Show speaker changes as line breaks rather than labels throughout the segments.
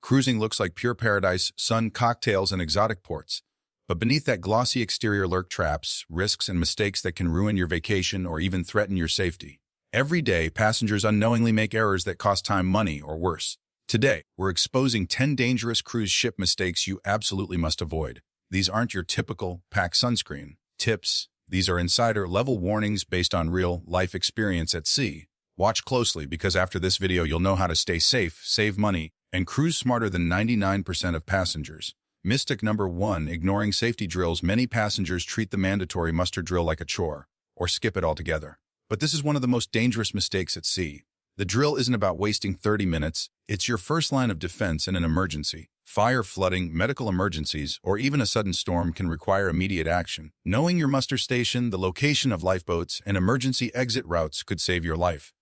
Cruising looks like pure paradise, sun, cocktails, and exotic ports. But beneath that glossy exterior lurk traps, risks, and mistakes that can ruin your vacation or even threaten your safety. Every day, passengers unknowingly make errors that cost time, money, or worse. Today, we're exposing 10 dangerous cruise ship mistakes you absolutely must avoid. These aren't your typical pack sunscreen tips. These are insider-level warnings based on real-life experience at sea. Watch closely because after this video, you'll know how to stay safe, save money, and cruise smarter than 99% of passengers. Mistake number 1, ignoring safety drills. Many passengers treat the mandatory muster drill like a chore, or skip it altogether. But this is one of the most dangerous mistakes at sea. The drill isn't about wasting 30 minutes. It's your first line of defense in an emergency. Fire, flooding, medical emergencies, or even a sudden storm can require immediate action. Knowing your muster station, the location of lifeboats, and emergency exit routes could save your life.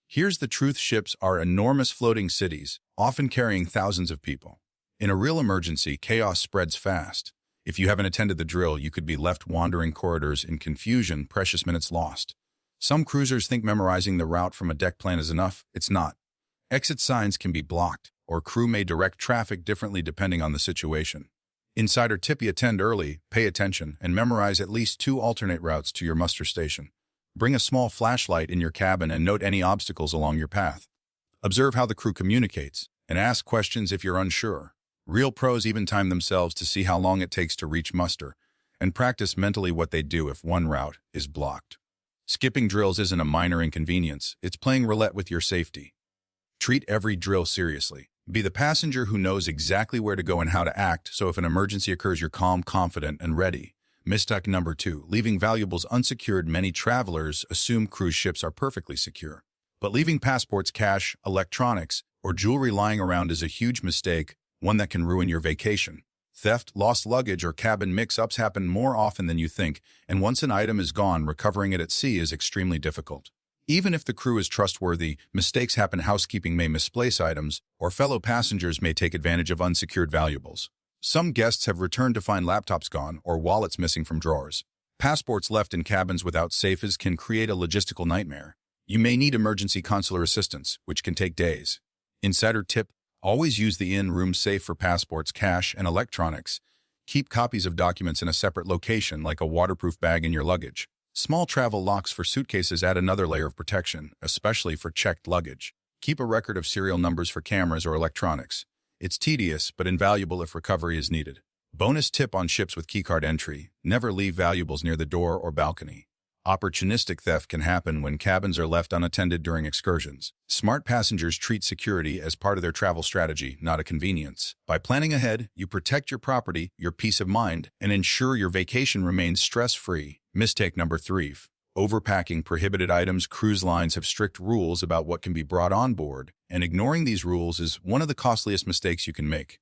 Here's the truth: ships are enormous floating cities, often carrying thousands of people. In a real emergency, chaos spreads fast. If you haven't attended the drill, you could be left wandering corridors in confusion, precious minutes lost. Some cruisers think memorizing the route from a deck plan is enough. It's not. Exit signs can be blocked, or crew may direct traffic differently depending on the situation. Insider tip: attend early, pay attention, and memorize at least 2 alternate routes to your muster station. Bring a small flashlight in your cabin and note any obstacles along your path. Observe how the crew communicates, and ask questions if you're unsure. Real pros even time themselves to see how long it takes to reach muster, and practice mentally what they do if one route is blocked. Skipping drills isn't a minor inconvenience, it's playing roulette with your safety. Treat every drill seriously. Be the passenger who knows exactly where to go and how to act, so if an emergency occurs, you're calm, confident, and ready. Mistake number 2, leaving valuables unsecured. Many travelers assume cruise ships are perfectly secure. But leaving passports, cash, electronics, or jewelry lying around is a huge mistake, one that can ruin your vacation. Theft, lost luggage, or cabin mix-ups happen more often than you think, and once an item is gone, recovering it at sea is extremely difficult. Even if the crew is trustworthy, mistakes happen. Housekeeping may misplace items, or fellow passengers may take advantage of unsecured valuables. Some guests have returned to find laptops gone or wallets missing from drawers. Passports left in cabins without safes can create a logistical nightmare. You may need emergency consular assistance, which can take days. Insider tip: always use the in-room safe for passports, cash, and electronics. Keep copies of documents in a separate location, like a waterproof bag in your luggage. Small travel locks for suitcases add another layer of protection, especially for checked luggage. Keep a record of serial numbers for cameras or electronics. It's tedious, but invaluable if recovery is needed. Bonus tip on ships with keycard entry: never leave valuables near the door or balcony. Opportunistic theft can happen when cabins are left unattended during excursions. Smart passengers treat security as part of their travel strategy, not a convenience. By planning ahead, you protect your property, your peace of mind, and ensure your vacation remains stress-free. Mistake number 3, overpacking. Prohibited items. Cruise lines have strict rules about what can be brought on board, and ignoring these rules is one of the costliest mistakes you can make.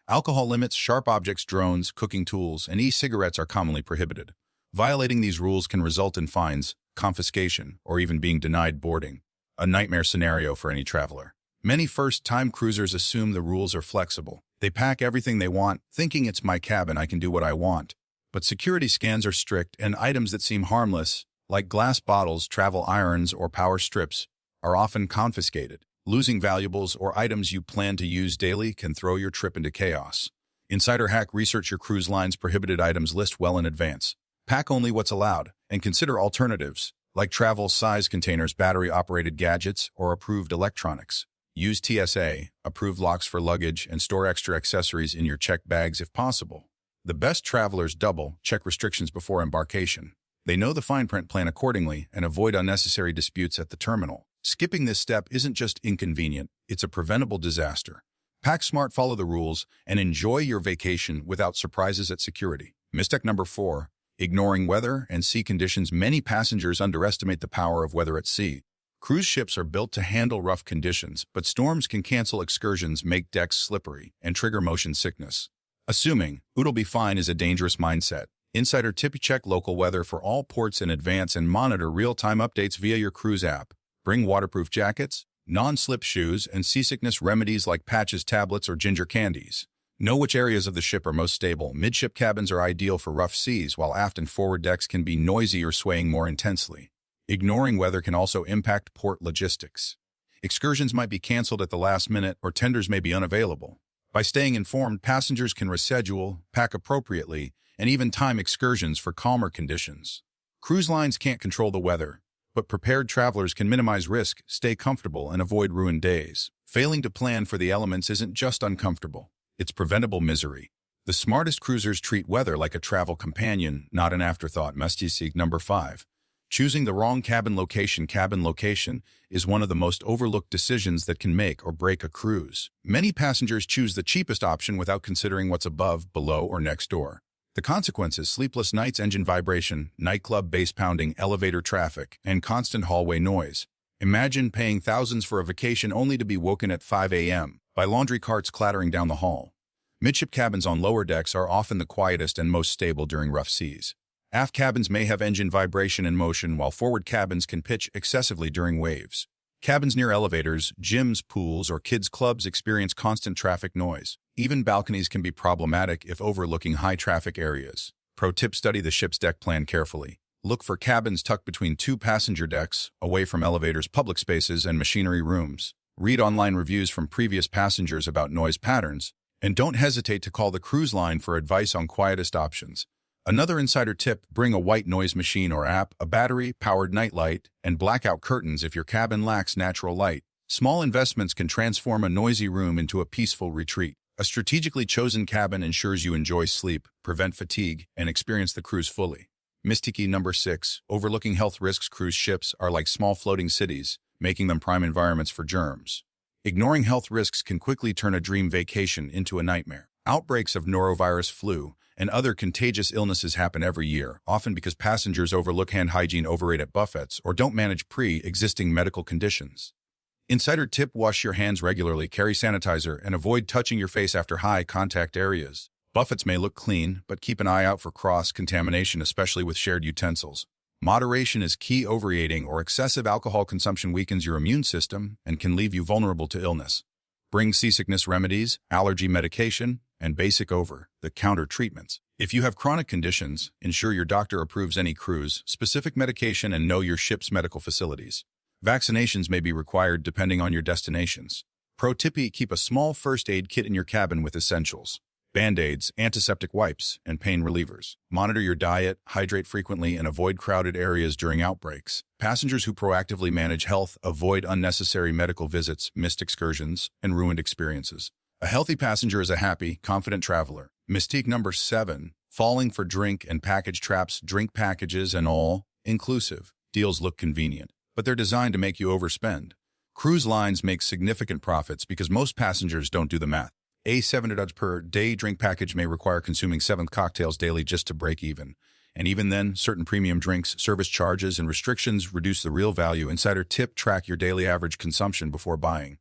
Alcohol limits, sharp objects, drones, cooking tools, and e-cigarettes are commonly prohibited. Violating these rules can result in fines, confiscation, or even being denied boarding. A nightmare scenario for any traveler. Many first-time cruisers assume the rules are flexible. They pack everything they want, thinking it's my cabin, I can do what I want. But security scans are strict, and items that seem harmless, like glass bottles, travel irons, or power strips, are often confiscated. Losing valuables or items you plan to use daily can throw your trip into chaos. Insider hack: research your cruise line's prohibited items list well in advance. Pack only what's allowed, and consider alternatives, like travel size containers, battery-operated gadgets, or approved electronics. Use TSA, approved locks for luggage, and store extra accessories in your checked bags if possible. The best travelers double-check restrictions before embarkation. They know the fine print, plan accordingly, and avoid unnecessary disputes at the terminal. Skipping this step isn't just inconvenient, it's a preventable disaster. Pack smart, follow the rules, and enjoy your vacation without surprises at security. Mistake number 4, ignoring weather and sea conditions. Many passengers underestimate the power of weather at sea. Cruise ships are built to handle rough conditions, but storms can cancel excursions, make decks slippery, and trigger motion sickness. Assuming it'll be fine is a dangerous mindset. Insider tip: check local weather for all ports in advance and monitor real-time updates via your cruise app. Bring waterproof jackets, non-slip shoes, and seasickness remedies like patches, tablets, or ginger candies. Know which areas of the ship are most stable. Midship cabins are ideal for rough seas, while aft and forward decks can be noisy or swaying more intensely. Ignoring weather can also impact port logistics. Excursions might be canceled at the last minute, or tenders may be unavailable. By staying informed, passengers can reschedule, pack appropriately, and even time excursions for calmer conditions. Cruise lines can't control the weather, but prepared travelers can minimize risk, stay comfortable, and avoid ruined days. Failing to plan for the elements isn't just uncomfortable, it's preventable misery. The smartest cruisers treat weather like a travel companion, not an afterthought. Mismanaging. Number 5. Choosing the wrong cabin location. Cabin location is one of the most overlooked decisions that can make or break a cruise. Many passengers choose the cheapest option without considering what's above, below, or next door. The consequences: sleepless nights, engine vibration, nightclub bass pounding, elevator traffic, and constant hallway noise. Imagine paying thousands for a vacation only to be woken at 5 a.m. by laundry carts clattering down the hall. Midship cabins on lower decks are often the quietest and most stable during rough seas. Aft cabins may have engine vibration and motion, while forward cabins can pitch excessively during waves. Cabins near elevators, gyms, pools, or kids' clubs experience constant traffic noise. Even balconies can be problematic if overlooking high-traffic areas. Pro tip: study the ship's deck plan carefully. Look for cabins tucked between 2 passenger decks, away from elevators, public spaces, and machinery rooms. Read online reviews from previous passengers about noise patterns, and don't hesitate to call the cruise line for advice on quietest options. Another insider tip: bring a white noise machine or app, a battery-powered nightlight, and blackout curtains if your cabin lacks natural light. Small investments can transform a noisy room into a peaceful retreat. A strategically chosen cabin ensures you enjoy sleep, prevent fatigue, and experience the cruise fully. Mismanaging. Number 6. Overlooking health risks. Cruise ships are like small floating cities, making them prime environments for germs. Ignoring health risks can quickly turn a dream vacation into a nightmare. Outbreaks of norovirus, flu, and other contagious illnesses happen every year, often because passengers overlook hand hygiene, overeat at buffets, or don't manage pre-existing medical conditions. Insider tip: wash your hands regularly, carry sanitizer, and avoid touching your face after high-contact areas. Buffets may look clean, but keep an eye out for cross-contamination, especially with shared utensils. Moderation is key. Overeating or excessive alcohol consumption weakens your immune system and can leave you vulnerable to illness. Bring seasickness remedies, allergy medication, and basic over-the-counter treatments. If you have chronic conditions, ensure your doctor approves any cruise-specific medication and know your ship's medical facilities. Vaccinations may be required depending on your destinations. Pro tip: keep a small first aid kit in your cabin with essentials: Band-Aids, antiseptic wipes, and pain relievers. Monitor your diet, hydrate frequently, and avoid crowded areas during outbreaks. Passengers who proactively manage health avoid unnecessary medical visits, missed excursions, and ruined experiences. A healthy passenger is a happy, confident traveler. Mistake. Number 7. Falling for drink and package traps. Drink packages and all-inclusive deals look convenient, but they're designed to make you overspend. Cruise lines make significant profits because most passengers don't do the math. A $7 per day drink package may require consuming 7 cocktails daily just to break even. And even then, certain premium drinks, service charges, and restrictions reduce the real value. Insider tip: track your daily average consumption before buying.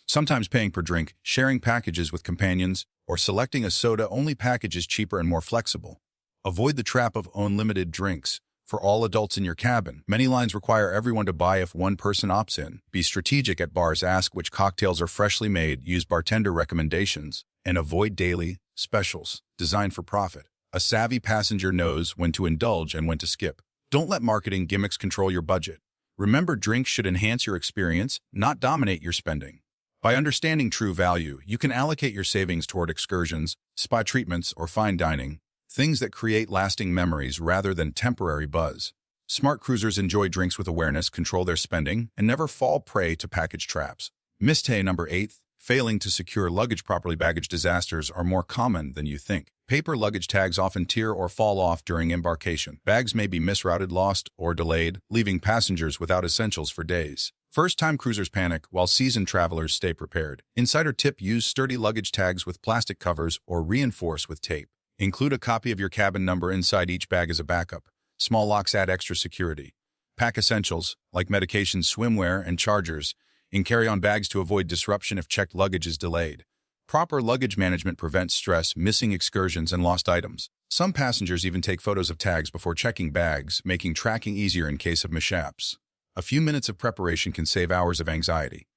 Sometimes paying per drink, sharing packages with companions, or selecting a soda-only package is cheaper and more flexible. Avoid the trap of unlimited drinks for all adults in your cabin. Many lines require everyone to buy if one person opts in. Be strategic at bars. Ask which cocktails are freshly made, use bartender recommendations, and avoid daily specials designed for profit. A savvy passenger knows when to indulge and when to skip. Don't let marketing gimmicks control your budget. Remember, drinks should enhance your experience, not dominate your spending. By understanding true value, you can allocate your savings toward excursions, spa treatments, or fine dining, things that create lasting memories rather than temporary buzz. Smart cruisers enjoy drinks with awareness, control their spending, and never fall prey to package traps. Mistake. Number 8. Failing to secure luggage properly. Baggage disasters are more common than you think. Paper luggage tags often tear or fall off during embarkation. Bags may be misrouted, lost, or delayed, leaving passengers without essentials for days. First-time cruisers panic, while seasoned travelers stay prepared. Insider tip: use sturdy luggage tags with plastic covers or reinforce with tape. Include a copy of your cabin number inside each bag as a backup. Small locks add extra security. Pack essentials, like medications, swimwear, and chargers, in carry-on bags to avoid disruption if checked luggage is delayed. Proper luggage management prevents stress, missing excursions, and lost items. Some passengers even take photos of tags before checking bags, making tracking easier in case of mishaps. A few minutes of preparation can save hours of anxiety.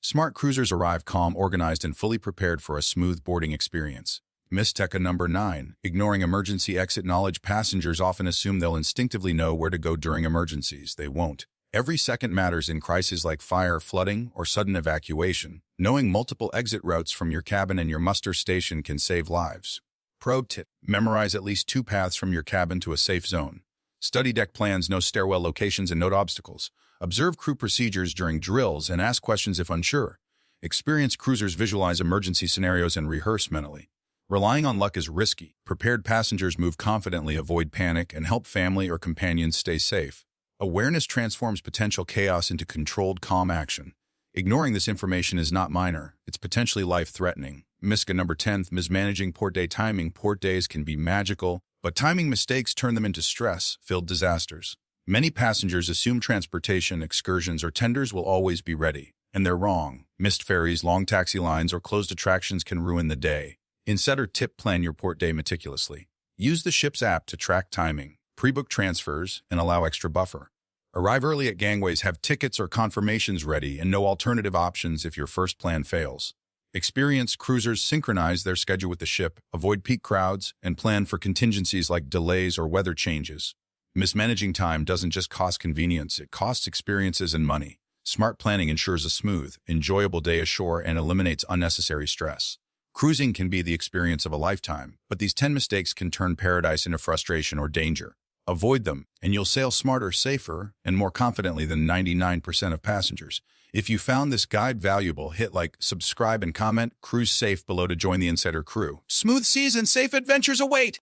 Smart cruisers arrive calm, organized, and fully prepared for a smooth boarding experience. Mistake. Number 9. Ignoring emergency exit knowledge. Passengers often assume they'll instinctively know where to go during emergencies. They won't. Every second matters in crises like fire, flooding, or sudden evacuation. Knowing multiple exit routes from your cabin and your muster station can save lives. Pro tip: memorize at least 2 paths from your cabin to a safe zone. Study deck plans, know stairwell locations, and note obstacles. Observe crew procedures during drills and ask questions if unsure. Experienced cruisers visualize emergency scenarios and rehearse mentally. Relying on luck is risky. Prepared passengers move confidently, avoid panic, and help family or companions stay safe. Awareness transforms potential chaos into controlled, calm action. Ignoring this information is not minor, it's potentially life-threatening. Miska number 10, mismanaging port day timing. Port days can be magical, but timing mistakes turn them into stress-filled disasters. Many passengers assume transportation, excursions, or tenders will always be ready, and they're wrong. Missed ferries, long taxi lines, or closed attractions can ruin the day. Instead or tip: plan your port day meticulously. Use the ship's app to track timing, pre-book transfers, and allow extra buffer. Arrive early at gangways, have tickets or confirmations ready, and know alternative options if your first plan fails. Experienced cruisers synchronize their schedule with the ship, avoid peak crowds, and plan for contingencies like delays or weather changes. Mismanaging time doesn't just cost convenience, it costs experiences and money. Smart planning ensures a smooth, enjoyable day ashore and eliminates unnecessary stress. Cruising can be the experience of a lifetime, but these 10 mistakes can turn paradise into frustration or danger. Avoid them, and you'll sail smarter, safer, and more confidently than 99% of passengers. If you found this guide valuable, hit like, subscribe, and comment. Cruise safe below to join the Insider crew. Smooth seas and safe adventures await!